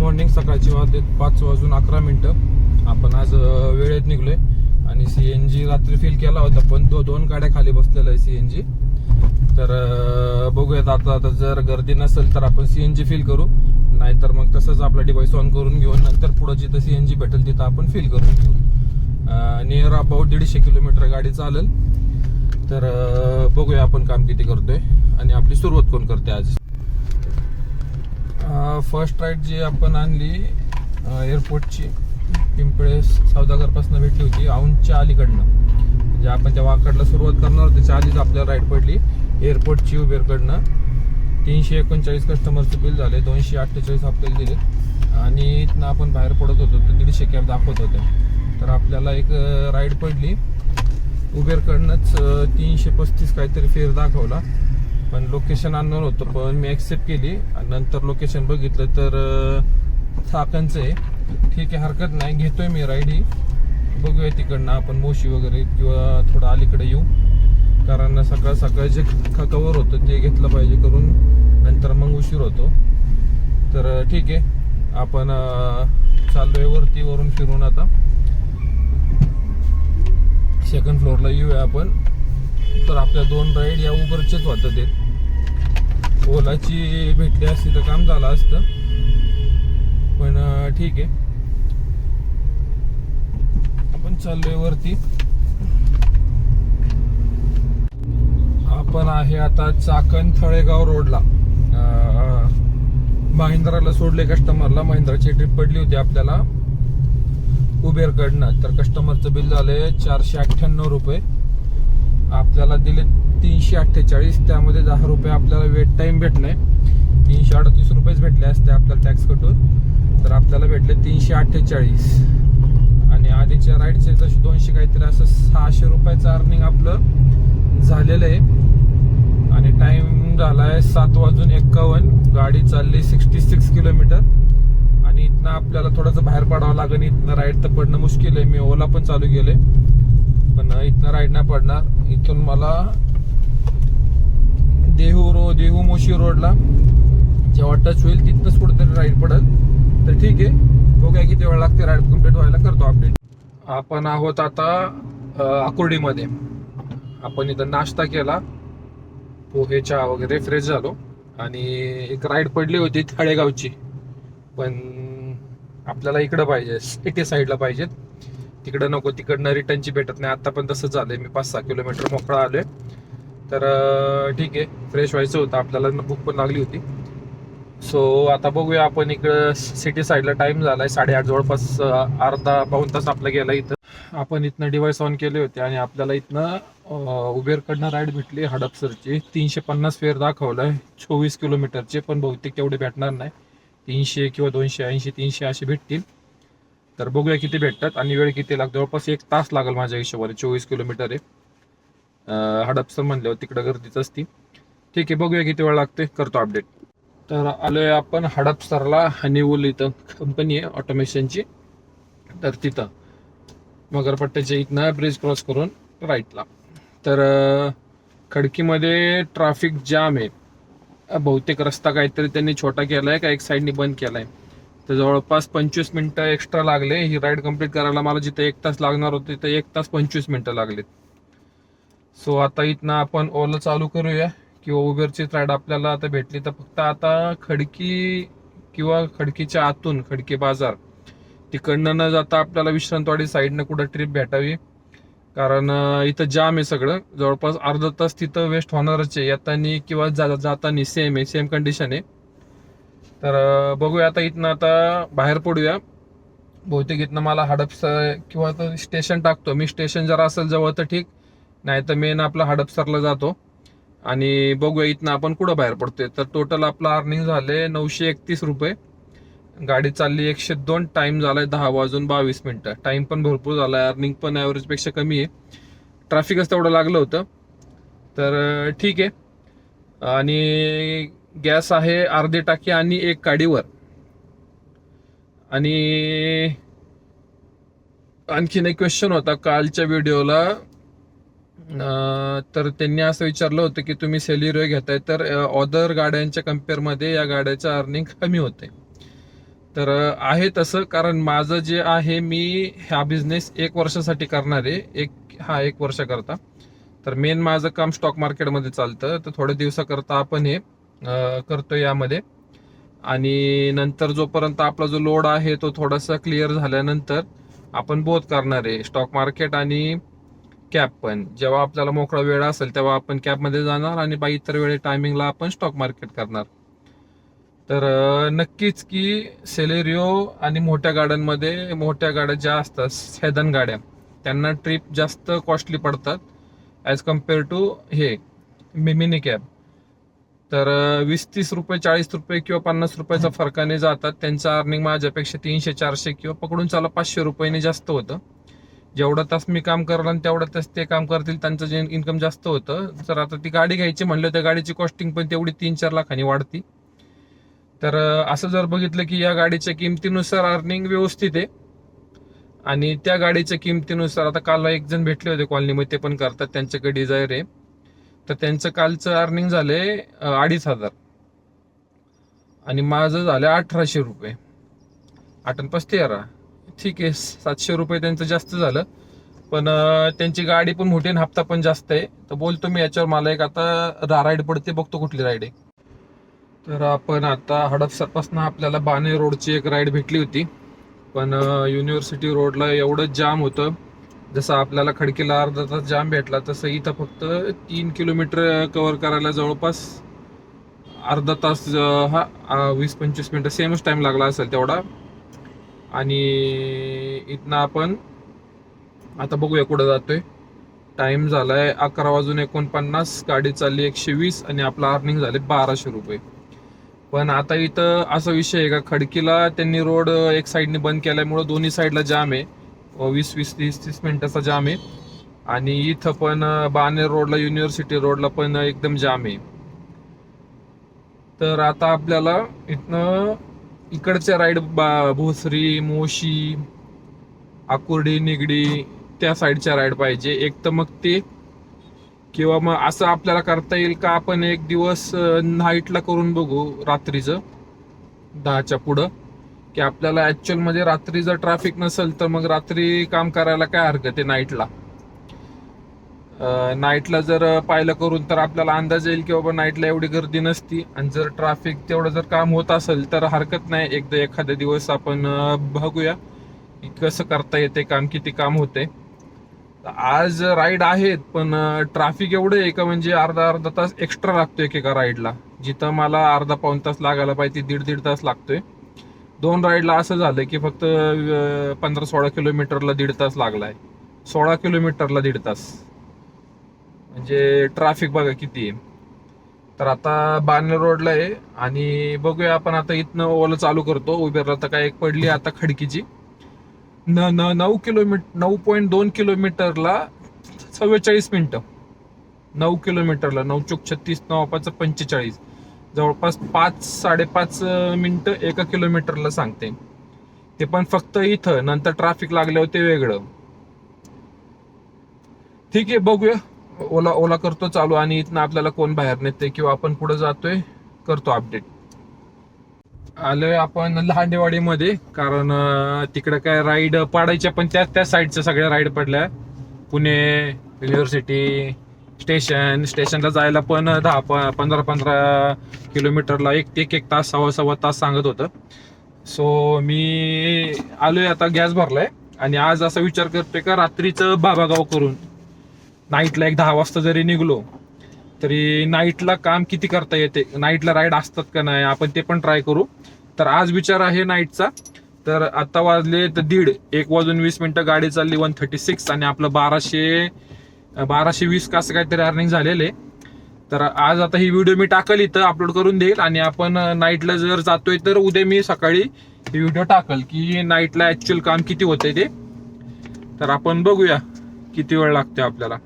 Morning. सकाळची वाजलेत 5:11. आपण आज वेळेत निघलोय आणि CNG रात्री फिल केला होता, पण दोन गाड्या खाली बसलेल्या आहे CNG. तर बघूयात आता जर गर्दी नसेल तर आपण CNG फिल करू, नाहीतर मग तसंच आपला डिव्हाइस ऑन करून घेऊन नंतर पुढे जिथं CNG भेटेल तिथं आपण फिल करून घेऊ. नियर अबाउट 150 किलोमीटर गाडी चालेल. तर बघूया आपण काम किती करतोय आणि आपली सुरुवात कोण करते आज. फर्स्ट राईड जी आपण आणली एअरपोर्टची, पिंपळे सौदागरपासून भेटली होती, औंधच्या अलीकडनं. म्हणजे आपण त्या वाकडला सुरुवात करणार त्याच्या आधीच आपल्याला राईड पडली एअरपोर्टची उबेरकडनं. 339 कस्टमरचं बिल झाले, 248 आपल्याला दिले आणि इथनं आपण बाहेर पडत होतो तर 150 कॅब दाखवत होते. तर आपल्याला एक राईड पडली उबेरकडनंच 335 काहीतरी फेअर दाखवला, पण लोकेशन अननोन होतं. पण मी ॲक्सेप्ट केली आणि नंतर लोकेशन बघितलं तर चाकणचं आहे. ठीक आहे, हरकत नाही, घेतोय मी राईड ही. बघूया तिकडनं आपण मोशी वगैरे किंवा थोडं अलीकडे येऊ, कारण सकाळ जे कवर होतं ते घेतलं पाहिजे करून, नंतर मग उशीर होतो. तर ठीक आहे, आपण चाललोय वरून फिरून आता सेकंड फ्लोअरला येऊया आपण. तर आपल्या 2 राईड या उबरचेच होतं. ते ओलाची भेटली असती तर काम झालं असतं, पण ठीक आहे, आपण चाललोय वरती. आपण आहे आता चाकण तळेगाव रोडला. महिंद्राला सोडले कस्टमरला. महिंद्राची ट्रिप पडली होती आपल्याला उबेरकडनं. तर कस्टमरचं बिल झाले 498 रुपये, आपल्याला दिले 348. त्यामध्ये 10 रुपये आपल्याला वेट टाइम भेटणे, 338 रुपयेच भेटले असते आपल्याला टॅक्स कटून. तर आपल्याला भेटले 348 आणि आधीच्या राईडचे जसे 200 काहीतरी, असं 600 रुपयाचं अर्निंग आपलं झालेलं आहे. आणि टाइम झालाय 7:51. गाडी चालली 66 किलोमीटर आणि इथनं आपल्याला थोडंसं बाहेर पडावं लागेल. इथनं राईड तर पडणं मुश्किल आहे. मी ओला पण चालू केले, पण इथनं राईड नाही पडणार. इथून मला देहू मोशी रोडला जेव्हा टच होईल तिथनंच कुठेतरी राईड पडेल. तर ठीक आहे, बघूया किती वेळ लागते राईड कम्प्लीट व्हायला, करतो अपडेट. आपण आहोत आता आकुर्डीमध्ये. आपण इथं नाश्ता केला, पोहे चहा वगैरे, फ्रेश झालो आणि एक राईड पडली होती तळेगावची. पण आपल्याला इकडं पाहिजे, सिटी साईडला पाहिजेत, तिकडं नको. तिकडनं रिटर्नची भेटत नाही. आता पण तसंच झालंय, मी 5-6 किलोमीटर मोकळा आलोय. तर ठीक आहे, फ्रेश व्हायचं होतं आपल्याला, भूक पण लागली होती. सो आता बघूया आपण इकडं सिटी साईडला. टाइम झालाय 8:30, जवळपास अर्धा-पाऊण तास आपला गेला इथं. आपण इथनं डिव्हाइस ऑन केले होते आणि आपल्याला इथनं उबेरकडनं राईड भेटली हडपसरची. 350 फेअर दाखवलाय 24 किलोमीटरचे, पण बहुतेक तेवढे भेटणार नाही. 300 किंवा 280, 300 असे भेटतील. तर बघूया किती भेटतात आणि वेळ किती लागतो. जवळपास 1 तास लागेल माझ्या हिशोबाने. 24 किलोमीटर आहे हडपसर म्हणल्यावर, तिकडं गर्दीच असती. ठीक आहे, बघूया किती वेळ लागते, करतो अपडेट. तर आलोय आपण हडपसरला. हनीवूल इथं कंपनी आहे ऑटोमेशनची. तर तिथं मगरपट्ट्याच्या इथनं ब्रिज क्रॉस करून राईटला. तर खडकीमध्ये ट्रॅफिक जाम आहे. बहुतेक रस्ता काहीतरी त्यांनी छोटा केलाय का एक साईडनी बंद केलाय. तर जवळपास 25 मिनिटं एक्स्ट्रा लागले ही राईड कंप्लीट करायला. मला जिथं 1 तास लागणार होते तिथं 1 तास 25 मिनिटं लागलेत. सो आता इथनं आपण ओला चालू करूया किंवा उबेरचीच राईड आपल्याला आता भेटली. तर फक्त आता खडकी किंवा खडकीच्या आतून खडकी बाजार तिकडनं न जाता आपल्याला विश्रांतवाडी साईडनं कुठं ट्रिप भेटावी, कारण इथं जाम आहे सगळं. जवळपास अर्धा तास तिथं वेस्ट होणारच आहे, येतानी किंवा जातानी सेम कंडिशन आहे. तर बघूया आता इथनं आता बाहेर पडूया. बहुतेक इथनं मला हडपसर किंवा तर स्टेशन टाकतो मी. स्टेशन जरा असेल जवळ तर ठीक, नाही तर मेन आपला हडपसरला जातो आणि बघूया इथनं आपण कुठं बाहेर पडतोय. तर टोटल आपलं अर्निंग झाले 931 रुपये. गाडी चालली 102. टाइम झालाय 10:22. टाइम पण भरपूर झालाय, अर्निंग पण ॲव्हरेज पेक्षा कमी आहे. ट्रॅफिकच तेवढं लागलं होतं. तर ठीक आहे. आणि गॅस आहे अर्धी टाकी आणि 1 गाडीवर. आणि आणखीन एक क्वेश्चन होता कालच्या व्हिडिओला. तर त्यांनी असं विचारलं होतं की तुम्ही सेलिरो घेताय तर अदर गाड्यांच्या कम्पेअरमध्ये या गाड्याचं अर्निंग कमी होते. तर आहे तसं, कारण माझं जे आहे, मी हा बिझनेस 1 वर्षासाठी करणार आहे, 1 वर्षाकरता. तर मेन माझं काम स्टॉक मार्केटमध्ये चालतं, तर थोड्या दिवसाकरता आपण हे करतो यामध्ये. आणि नंतर जोपर्यंत आपला जो लोड आहे तो थोडासा क्लिअर झाल्यानंतर आपण बोथ करणार आहे, स्टॉक मार्केट आणि कॅब पण. जेव्हा आपल्याला मोकळा वेळ असेल तेव्हा आपण कॅबमध्ये जाणार आणि बाकी इतर वेळे टायमिंगला आपण स्टॉक मार्केट करणार. तर नक्कीच की सेलेरिओ आणि मोठ्या गाड्यांमध्ये, मोठ्या गाड्या ज्या असतात सेdan गाड्या, त्यांना ट्रिप जास्त कॉस्टली पडतात ॲज कम्पेअर टू हे मिनी कॅब. तर 20-30 रुपये, 40 रुपये किंवा 50 रुपयाचा फरकाने जातात. त्यांचं अर्निंग माझ्यापेक्षा 300-400 किंवा पकडून चाला 500 रुपयाने जास्त होतं. जेवढा तास मी काम करणार आणि तेवढा तास ते काम करतील, त्यांचं जे इन्कम जास्त होतं. जर आता ती गाडी घ्यायची म्हणलं तर गाडीची कॉस्टिंग पण तेवढी 3-4 लाखांनी वाढती. तर असं जर बघितलं की या गाडीच्या किमतीनुसार अर्निंग व्यवस्थित आहे आणि त्या गाडीच्या किमतीनुसार, आता काल एक जण भेटले होते कॉलनीमध्ये, ते पण करतात, त्यांच्याकडे डिझायर आहे. तर त्यांचं कालचं अर्निंग झाले 2,500 आणि माझं झालं 1,800 रुपये. 8-5-13, ठीक आहे, 700 रुपये त्यांचं जास्त झालं. पण त्यांची गाडी पण मोठी आणि हप्ता पण जास्त आहे. तर बोलतो मी याच्यावर, मला एक आता राईड पडते, बघतो कुठली राईड आहे. तर आपण आता हडपसरपासून आपल्याला बाणे रोडची एक राईड भेटली होती, पण युनिव्हर्सिटी रोडला एवढं जाम होतं. जसं आपल्याला खडकीला अर्धा तास जाम भेटला, तसं इथं फक्त 3 किलोमीटर कव्हर करायला जवळपास अर्धा तास, 20-25 मिनटं सेमच टाइम लागला असेल तेवढा. आणि इथनं आपण आता बघूया कुठं जातोय. टाइम झालाय 11:49, गाडी चालली 120 आणि आपला अर्निंग झाले 1,200 रुपये. पण आता इथं असा विषय आहे का, खडकीला त्यांनी रोड एक साईडने बंद केल्यामुळे दोन्ही साईडला जाम आहे, 20-30 मिनिटाचा जाम आहे. आणि इथं पण बाणेर रोडला, युनिव्हर्सिटी रोडला पण एकदम जाम आहे. तर आता आपल्याला इथनं इकडच्या राईड, भोसरी, मोशी, आकुर्डी, निगडी, त्या साईडच्या राईड पाहिजे. एक तर मग ते, किंवा मग असं आपल्याला करता येईल का, आपण एक दिवस नाईटला करून बघू, रात्रीचं 10च्या पुढं, की आपल्याला ऍक्च्युअल मध्ये रात्री जर ट्रॅफिक नसेल तर मग रात्री काम करायला काय हरकत आहे नाईटला. नाईटला जर पाहिलं करून तर आपल्याला अंदाज येईल की बाबा नाईटला एवढी गर्दी नसती, आणि जर ट्रॅफिक तेवढं जर काम होत असेल तर हरकत नाही, एखाद्या दिवस आपण बघूया की कसं करता येते काम, किती काम होते. आज राईड आहेत पण ट्रॅफिक एवढं आहे का, म्हणजे अर्धा तास एक्स्ट्रा लागतोय एका राईडला. जिथं मला अर्धा-पाऊण तास लागायला पाहिजे 1.5 तास लागतोय. 2 राईडला असं झालं की फक्त 15-16 किलोमीटरला 1.5 तास लागलाय, 16 किलोमीटरला 1.5 तास. म्हणजे ट्रॅफिक बघा किती आहे. तर आता बाणेर रोडला आहे आणि बघूया आपण आता इथनं ओला चालू करतो. उबेरला तर काय एक पडली आता खडकीची, 9.2 किलोमीटरला 44 मिनिटं, 9 किलोमीटरला 9-36, 9-5-45, जवळपास 5-5.5 मिनिटं एका किलोमीटरला सांगते. ते पण फक्त इथं, नंतर ट्रॅफिक लागल्यावर ते वेगळं. ठीक आहे, बघूया. ओला करतो चालू आणि इथनं आपल्याला कोण बाहेर नेते किंवा आपण पुढे जातोय करतो अपडेट. आलोय आपण लहानदेवाडीमध्ये, कारण तिकडे काय राईड पाडायच्या, पण त्या साईडच्या सगळ्या राईड पडल्या. पुणे युनिव्हर्सिटी स्टेशनला जायला पण 10-15 किलोमीटरला एक तास, सव्वा तास सांगत होतं. सो मी आलोय आता, गॅस भरलाय आणि आज असा विचार करतोय का रात्रीचं बाबागाव करून नाईटला एक 10 वाजता जरी निघलो तरी नाईटला काम किती करता येते, नाईटला राईड असतात का नाही, आपण ते पण ट्राय करू. तर आज विचार आहे नाईटचा. तर आता वाजले तर 1:20 गाडी चालली 136 आणि आपलं 1220 कसं काहीतरी अर्निंग झालेले. तर आज आता ही व्हिडिओ मी टाकल, इथं अपलोड करून देईल आणि आपण नाईटला जर जातोय तर उद्या मी सकाळी ही व्हिडिओ टाकल की नाईटला ऍक्च्युअल काम किती होतंय ते. तर आपण बघूया किती वेळ लागतोय आपल्याला.